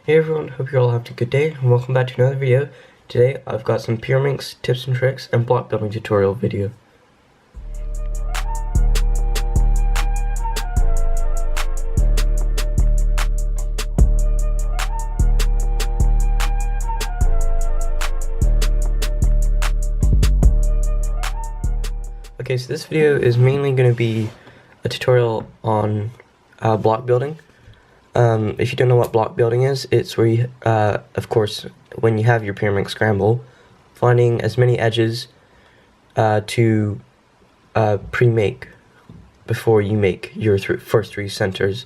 Hey everyone, hope you're all having a good day and welcome back to another video. Today I've got some Pyraminx tips and tricks and block building tutorial video. Okay, so this video is mainly going to be a tutorial on block building. If you don't know what block building is, it's where you, of course, when you have your Pyraminx scramble, finding as many edges to pre-make before you make your first three centers.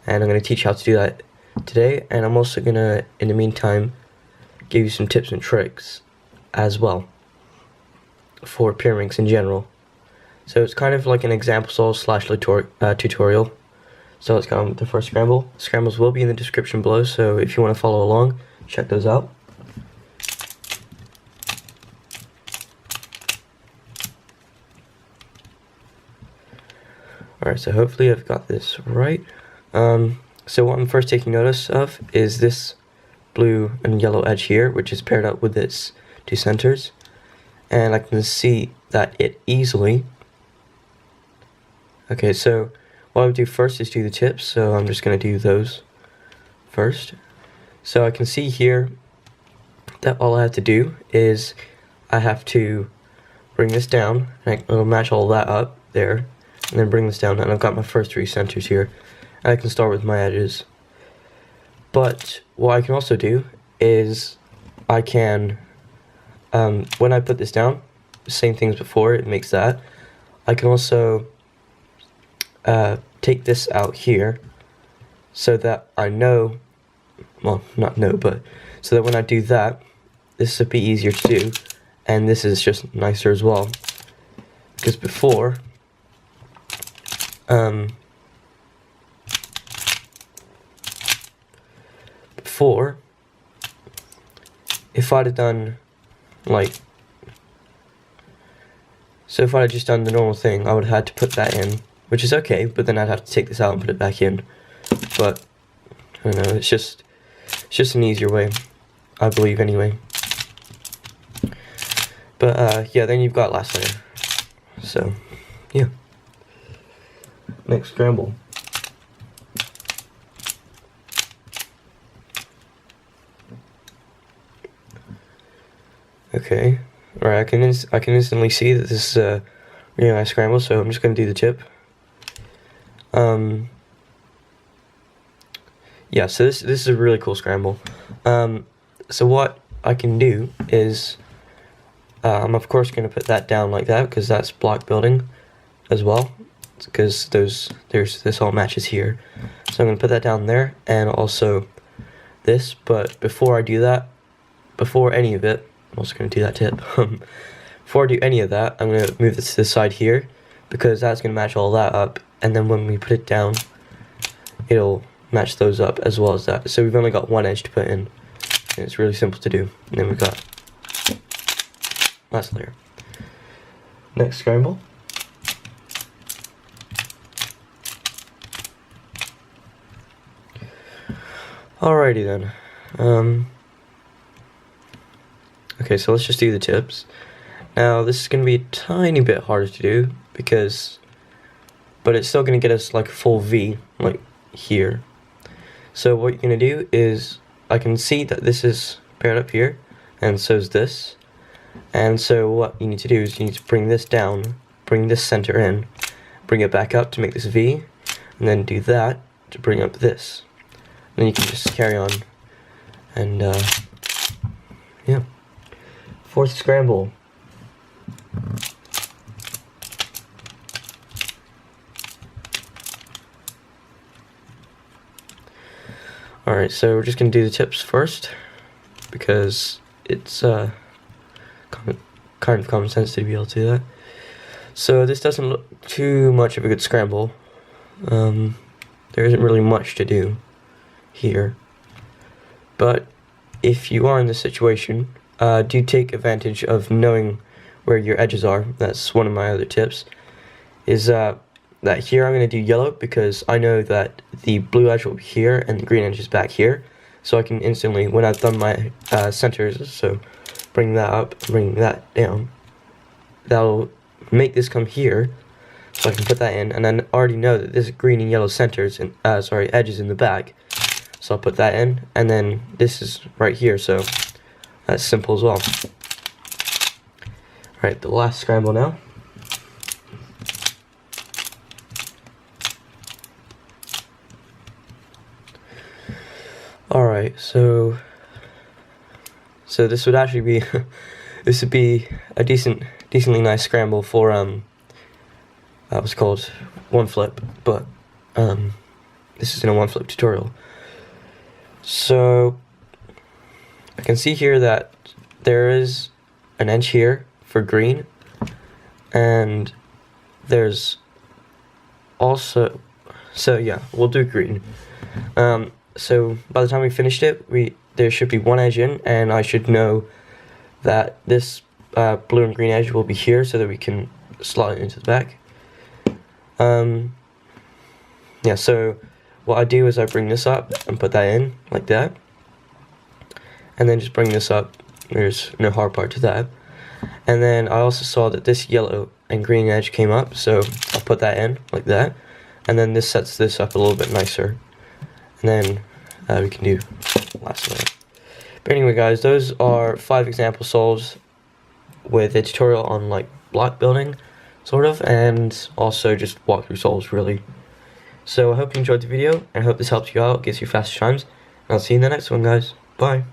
And I'm going to teach you how to do that today, and I'm also going to, in the meantime, give you some tips and tricks as well for Pyraminx in general. So it's kind of like an example solve slash tutorial. So let's go on with the first scramble. Scrambles will be in the description below, so if you want to follow along, check those out. Alright, so hopefully I've got this right. So what I'm first taking notice of is this blue and yellow edge here, which is paired up with its two centers. And I can see that it easily... Okay, so what I would do first is do the tips, so I'm just going to do those first. So I can see here that all I have to do is I have to bring this down, and I'll match all that up there, and then bring this down, and I've got my first three centers here. And I can start with my edges. But what I can also do is I can, when I put this down, same thing as before, it makes that. I can also take this out here so that I know, well, not know, but so that when I do that, this will be easier to do, and this is just nicer as well, because before if I'd have done like, so if I had just done the normal thing, I would have had to put that in, which is okay, but then I'd have to take this out and put it back in. But I don't know, it's just an easier way, I believe anyway. But yeah, then you've got last layer. So yeah. Next scramble. Okay. Alright, I can instantly see that this is a really nice scramble, so I'm just gonna do the tip. Yeah, so this is a really cool scramble. So what I can do is I'm of course going to put that down like that, because that's block building as well, because this all matches here. So I'm going to put that down there, and also this. But before I do that, before any of it, I'm also going to do that tip. Before I do any of that, I'm going to move this to the side here, because that's going to match all that up, and then when we put it down, it'll match those up as well as that. So we've only got one edge to put in, and it's really simple to do. And then we've got last layer. Next scramble. Alrighty then. Okay, so let's just do the tips. Now this is going to be a tiny bit harder to do, but it's still going to get us like a full V, like here. So what you're going to do is, I can see that this is paired up here, and so is this. And so what you need to do is you need to bring this down, bring this center in, bring it back up to make this V, and then do that to bring up this. And then you can just carry on, and yeah. Fourth scramble. Alright, so we're just going to do the tips first, because it's kind of common sense to be able to do that. So this doesn't look too much of a good scramble. There isn't really much to do here. But if you are in this situation, do take advantage of knowing where your edges are. That's one of my other tips, is that here I'm going to do yellow because I know that the blue edge will be here and the green edge is back here. so I can instantly, when I've done my centers, so bring that up, bring that down, that'll make this come here, so I can put that in, and then already know that this green and yellow centers, and edges in the back, so I'll put that in, and then this is right here, so that's simple as well. Alright, the last scramble now. Alright, so this would actually be this would be a decently nice scramble for that was called one flip, but this isn't a one flip tutorial. So I can see here that there is an edge here for green, and there's also, so yeah, we'll do green. So by the time we finished it, there should be one edge in, and I should know that this blue and green edge will be here, so that we can slot it into the back. Yeah, so what I do is I bring this up and put that in like that, and then just bring this up. There's no hard part to that. And then I also saw that this yellow and green edge came up, so I'll put that in like that, and then this sets this up a little bit nicer. And then we can do last layer. But anyway, guys, those are 5 example solves with a tutorial on like block building, sort of, and also just walkthrough solves, really. So I hope you enjoyed the video, and I hope this helps you out, gets you faster times, and I'll see you in the next one, guys. Bye.